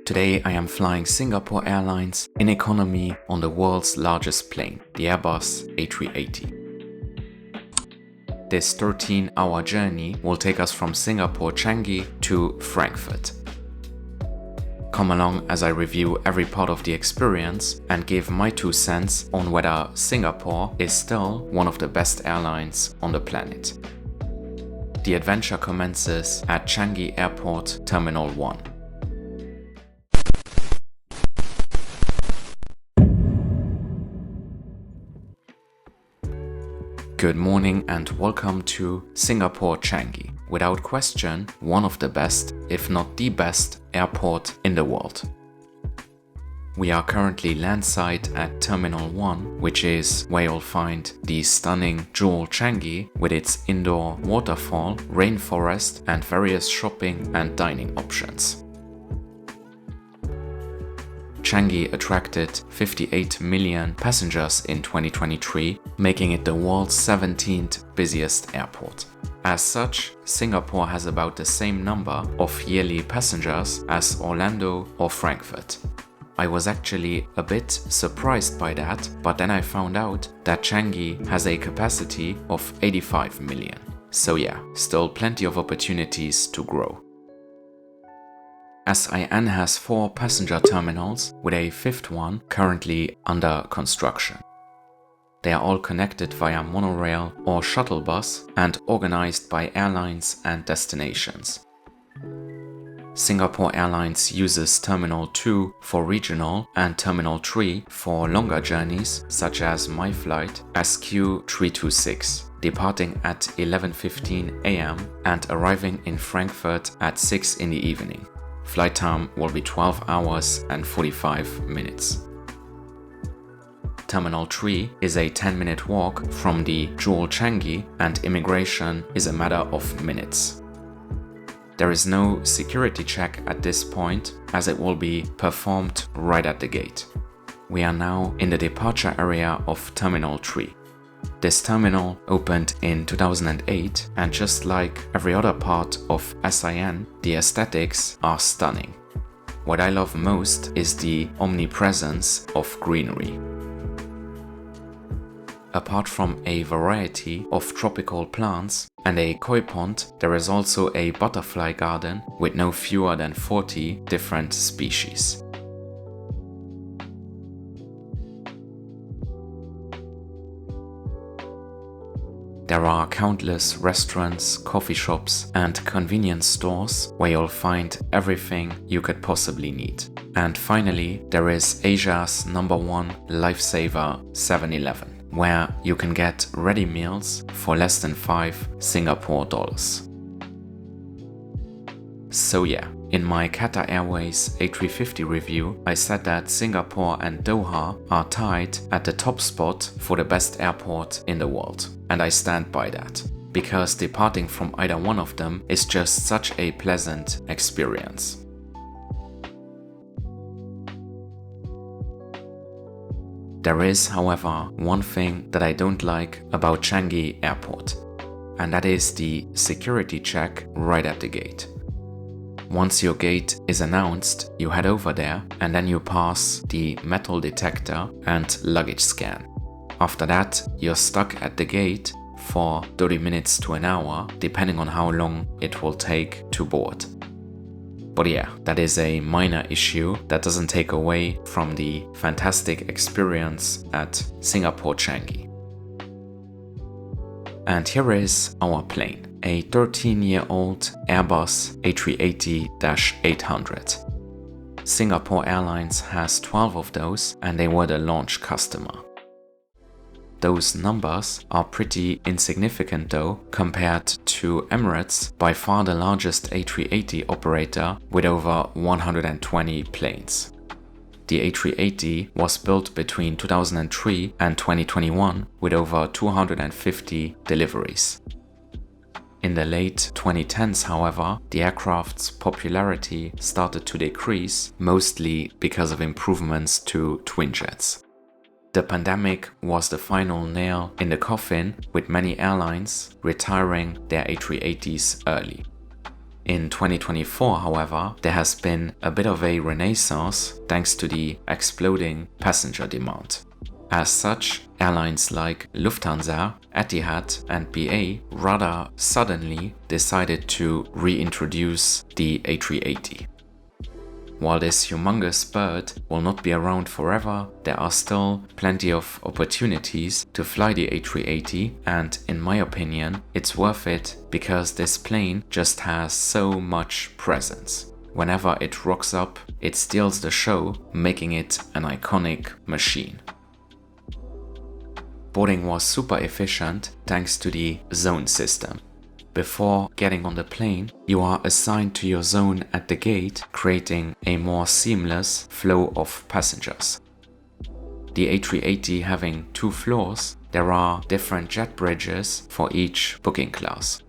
Today I am flying Singapore Airlines in economy on the world's largest plane, the Airbus A380. This 13-hour journey will take us from Singapore Changi to Frankfurt. Come along as I review every part of the experience and give my 2 cents on whether Singapore is still one of the best airlines on the planet. The adventure commences at Changi Airport Terminal 1. Good morning and welcome to Singapore Changi. Without question, one of the best, if not the best, airport in the world. We are currently landside at Terminal 1, which is where you'll find the stunning Jewel Changi with its indoor waterfall, rainforest and various shopping and dining options. Changi attracted 58 million passengers in 2023, making it the world's 17th busiest airport. As such, Singapore has about the same number of yearly passengers as Orlando or Frankfurt. I was actually a bit surprised by that, but then I found out that Changi has a capacity of 85 million. So yeah, still plenty of opportunities to grow. SIN has 4 passenger terminals, with a 5th one currently under construction. They are all connected via monorail or shuttle bus and organized by airlines and destinations. Singapore Airlines uses Terminal 2 for regional and Terminal 3 for longer journeys, such as my flight SQ326, departing at 11:15 am and arriving in Frankfurt at 6 in the evening. Flight time will be 12 hours and 45 minutes. Terminal 3 is a 10-minute walk from the Jewel Changi and immigration is a matter of minutes. There is no security check at this point as it will be performed right at the gate. We are now in the departure area of Terminal 3. This terminal opened in 2008 and just like every other part of SIN, the aesthetics are stunning. What I love most is the omnipresence of greenery. Apart from a variety of tropical plants and a koi pond, there is also a butterfly garden with no fewer than 40 different species. There are countless restaurants, coffee shops and convenience stores where you'll find everything you could possibly need. And finally, there is Asia's #1 lifesaver 7-Eleven, where you can get ready meals for less than 5 Singapore dollars. So yeah, in my Qatar Airways A350 review, I said that Singapore and Doha are tied at the top spot for the best airport in the world. And I stand by that, because departing from either one of them is just such a pleasant experience. There is, however, one thing that I don't like about Changi Airport, and that is the security check right at the gate. Once your gate is announced, you head over there and then you pass the metal detector and luggage scan. After that, you're stuck at the gate for 30 minutes to an hour, depending on how long it will take to board. But yeah, that is a minor issue that doesn't take away from the fantastic experience at Singapore Changi. And here is our plane. A 13-year-old Airbus A380-800. Singapore Airlines has 12 of those and they were the launch customer. Those numbers are pretty insignificant though compared to Emirates, by far the largest A380 operator with over 120 planes. The A380 was built between 2003 and 2021 with over 250 deliveries. In the late 2010s, however, the aircraft's popularity started to decrease, mostly because of improvements to twin jets. The pandemic was the final nail in the coffin, with many airlines retiring their A380s early. In 2024, however, there has been a bit of a renaissance thanks to the exploding passenger demand. As such, airlines like Lufthansa, Etihad and BA rather suddenly decided to reintroduce the A380. While this humongous bird will not be around forever, there are still plenty of opportunities to fly the A380, and in my opinion, it's worth it because this plane just has so much presence. Whenever it rocks up, it steals the show, making it an iconic machine. Boarding was super efficient thanks to the zone system. Before getting on the plane, you are assigned to your zone at the gate, creating a more seamless flow of passengers. The A380 having 2 floors, there are different jet bridges for each booking class.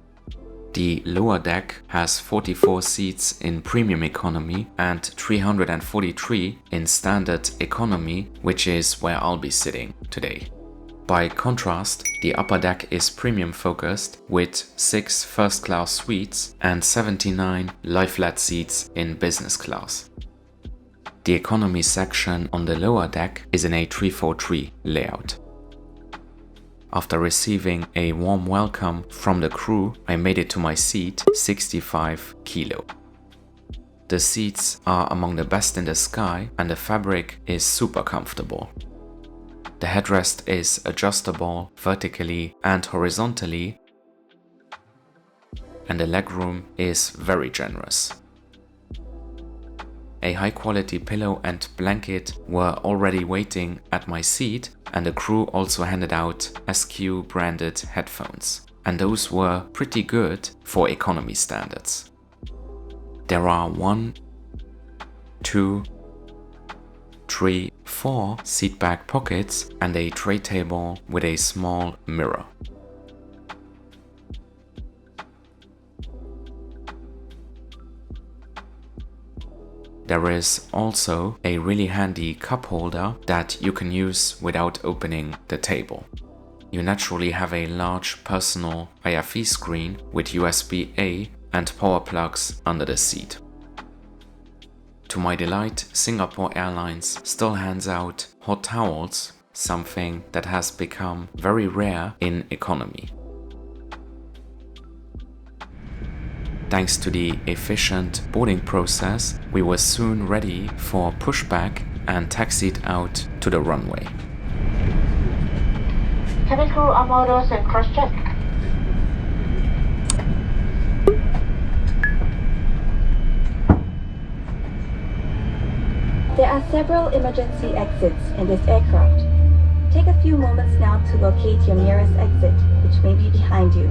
The lower deck has 44 seats in premium economy and 343 in standard economy, which is where I'll be sitting today. By contrast, the upper deck is premium focused with 6 first-class suites and 79 lie-flat seats in business class. The economy section on the lower deck is in a 343 layout. After receiving a warm welcome from the crew, I made it to my seat 65 kilo. The seats are among the best in the sky and the fabric is super comfortable. The headrest is adjustable vertically and horizontally, and the legroom is very generous. A high quality pillow and blanket were already waiting at my seat, and the crew also handed out SQ branded headphones, and those were pretty good for economy standards. There are 1, 2, 3, 4 seat back pockets and a tray table with a small mirror. There is also a really handy cup holder that you can use without opening the table. You naturally have a large personal IFE screen with USB-A and power plugs under the seat. To my delight, Singapore Airlines still hands out hot towels, something that has become very rare in economy. Thanks to the efficient boarding process, we were soon ready for pushback and taxied out to the runway. Cabin crew on models and cross-check. There are several emergency exits in this aircraft. Take a few moments now to locate your nearest exit, which may be behind you.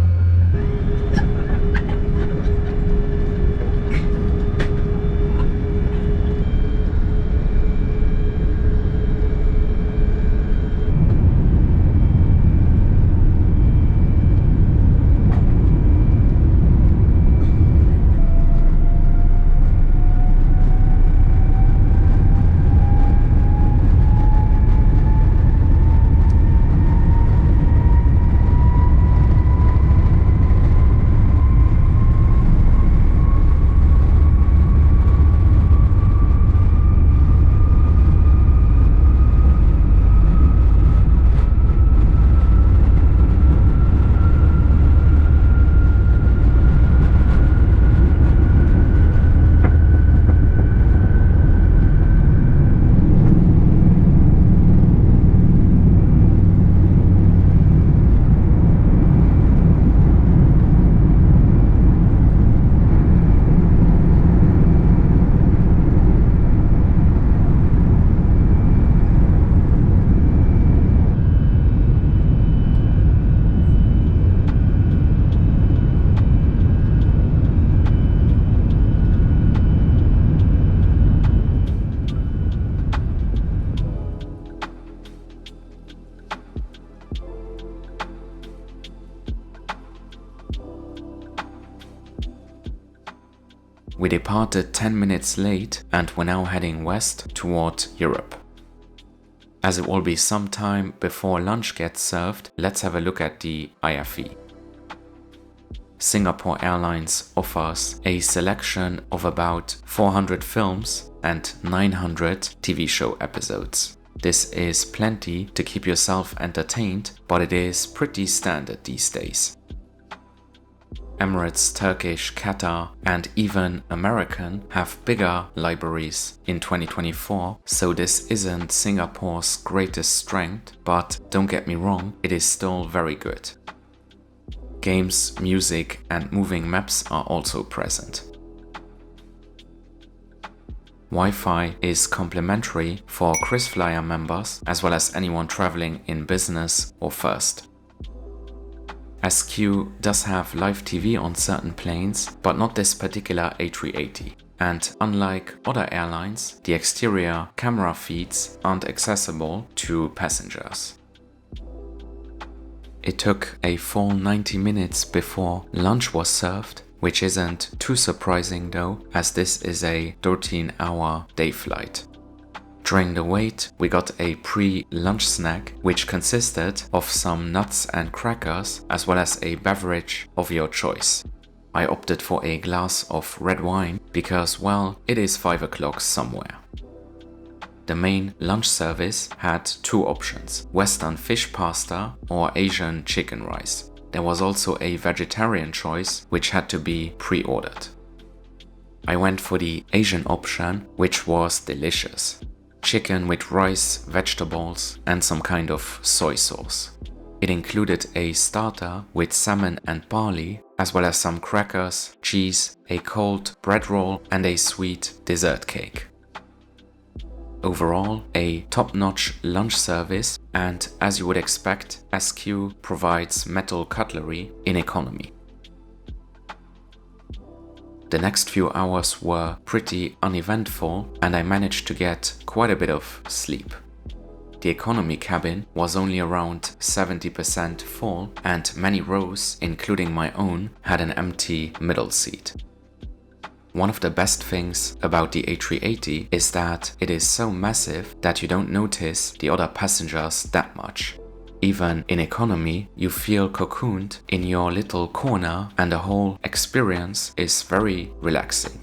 We departed 10 minutes late and we're now heading west toward Europe. As it will be some time before lunch gets served, let's have a look at the IFE. Singapore Airlines offers a selection of about 400 films and 900 TV show episodes. This is plenty to keep yourself entertained, but it is pretty standard these days. Emirates, Turkish, Qatar, and even American have bigger libraries in 2024, so this isn't Singapore's greatest strength, but don't get me wrong, it is still very good. Games, music, and moving maps are also present. Wi-Fi is complimentary for KrisFlyer members as well as anyone traveling in business or first. SQ does have live TV on certain planes, but not this particular A380. And unlike other airlines, the exterior camera feeds aren't accessible to passengers. It took a full 90 minutes before lunch was served, which isn't too surprising though, as this is a 13-hour day flight. During the wait, we got a pre-lunch snack, which consisted of some nuts and crackers, as well as a beverage of your choice. I opted for a glass of red wine because, well, it is 5 o'clock somewhere. The main lunch service had two options: Western fish pasta or Asian chicken rice. There was also a vegetarian choice, which had to be pre-ordered. I went for the Asian option, which was delicious. Chicken with rice, vegetables, and some kind of soy sauce. It included a starter with salmon and barley, as well as some crackers, cheese, a cold bread roll, and a sweet dessert cake. Overall, a top-notch lunch service, and as you would expect, SQ provides metal cutlery in economy. The next few hours were pretty uneventful, and I managed to get quite a bit of sleep. The economy cabin was only around 70% full, and many rows, including my own, had an empty middle seat. One of the best things about the A380 is that it is so massive that you don't notice the other passengers that much. Even in economy, you feel cocooned in your little corner, and the whole experience is very relaxing.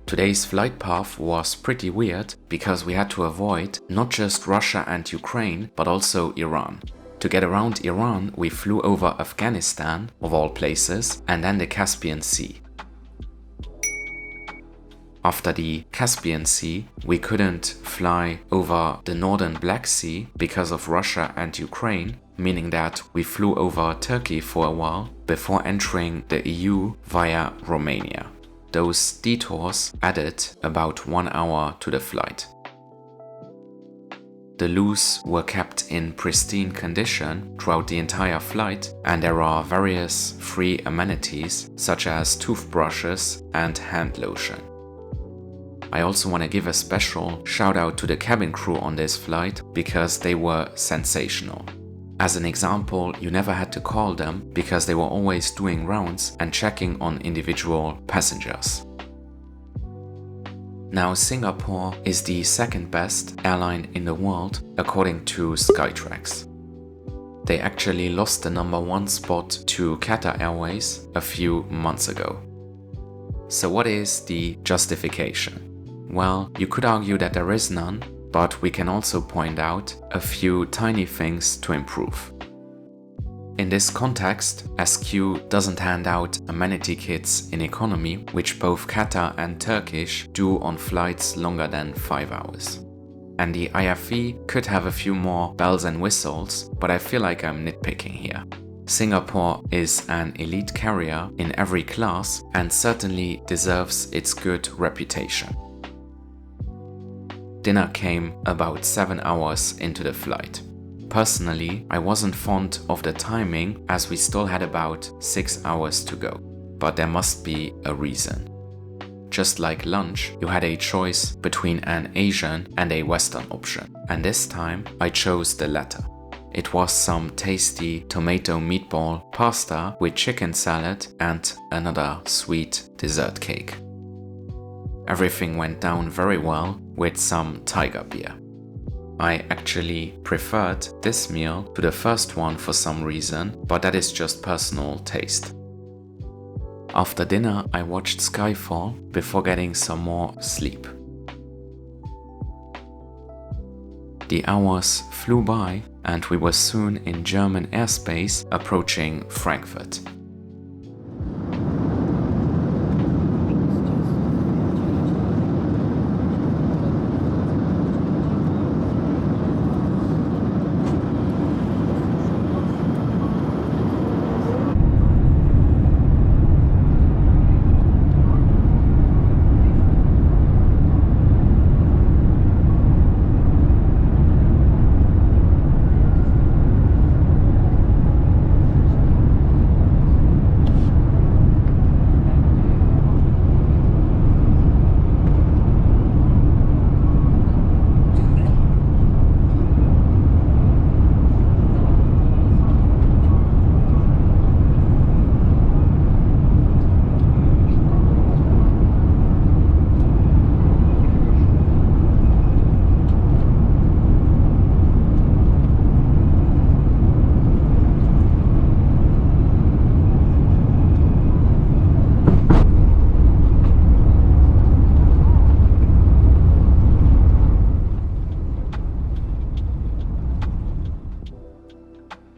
Today's flight path was pretty weird because we had to avoid not just Russia and Ukraine, but also Iran. To get around Iran, we flew over Afghanistan, of all places, and then the Caspian Sea. After the Caspian Sea, we couldn't fly over the northern Black Sea because of Russia and Ukraine, meaning that we flew over Turkey for a while before entering the EU via Romania. Those detours added about 1 hour to the flight. The loos were kept in pristine condition throughout the entire flight, and there are various free amenities such as toothbrushes and hand lotion. I also want to give a special shout out to the cabin crew on this flight because they were sensational. As an example, you never had to call them because they were always doing rounds and checking on individual passengers. Now, Singapore is the second best airline in the world according to Skytrax. They actually lost the #1 spot to Qatar Airways a few months ago. So what is the justification? Well, you could argue that there is none, but we can also point out a few tiny things to improve. In this context, SQ doesn't hand out amenity kits in economy, which both Qatar and Turkish do on flights longer than 5 hours. And the IFE could have a few more bells and whistles, but I feel like I'm nitpicking here. Singapore is an elite carrier in every class and certainly deserves its good reputation. Dinner came about 7 hours into the flight. Personally, I wasn't fond of the timing as we still had about 6 hours to go, but there must be a reason. Just like lunch, you had a choice between an Asian and a Western option, and this time I chose the latter. It was some tasty tomato meatball pasta with chicken salad and another sweet dessert cake. Everything went down very well with some tiger beer. I actually preferred this meal to the first one for some reason, but that is just personal taste. After dinner, I watched Skyfall before getting some more sleep. The hours flew by and we were soon in German airspace approaching Frankfurt.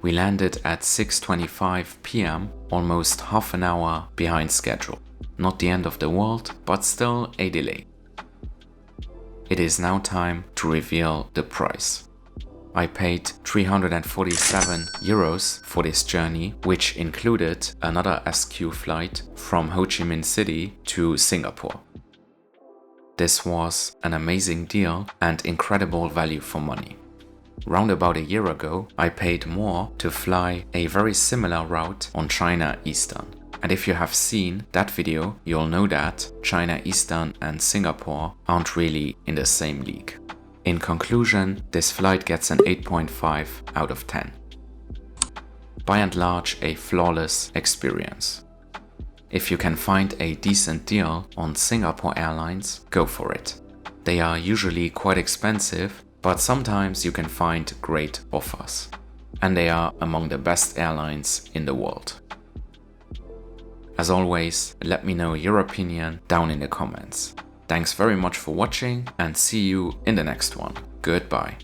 We landed at 6:25 p.m., almost half an hour behind schedule. Not the end of the world, but still a delay. It is now time to reveal the price. I paid 347 euros for this journey, which included another SQ flight from Ho Chi Minh City to Singapore. This was an amazing deal and incredible value for money. Round about a year ago, I paid more to fly a very similar route on China Eastern. And if you have seen that video, you'll know that China Eastern and Singapore aren't really in the same league. In conclusion, this flight gets an 8.5 out of 10. By and large, a flawless experience. If you can find a decent deal on Singapore Airlines, go for it. They are usually quite expensive, but sometimes you can find great offers. And they are among the best airlines in the world. As always, let me know your opinion down in the comments. Thanks very much for watching and see you in the next one. Goodbye.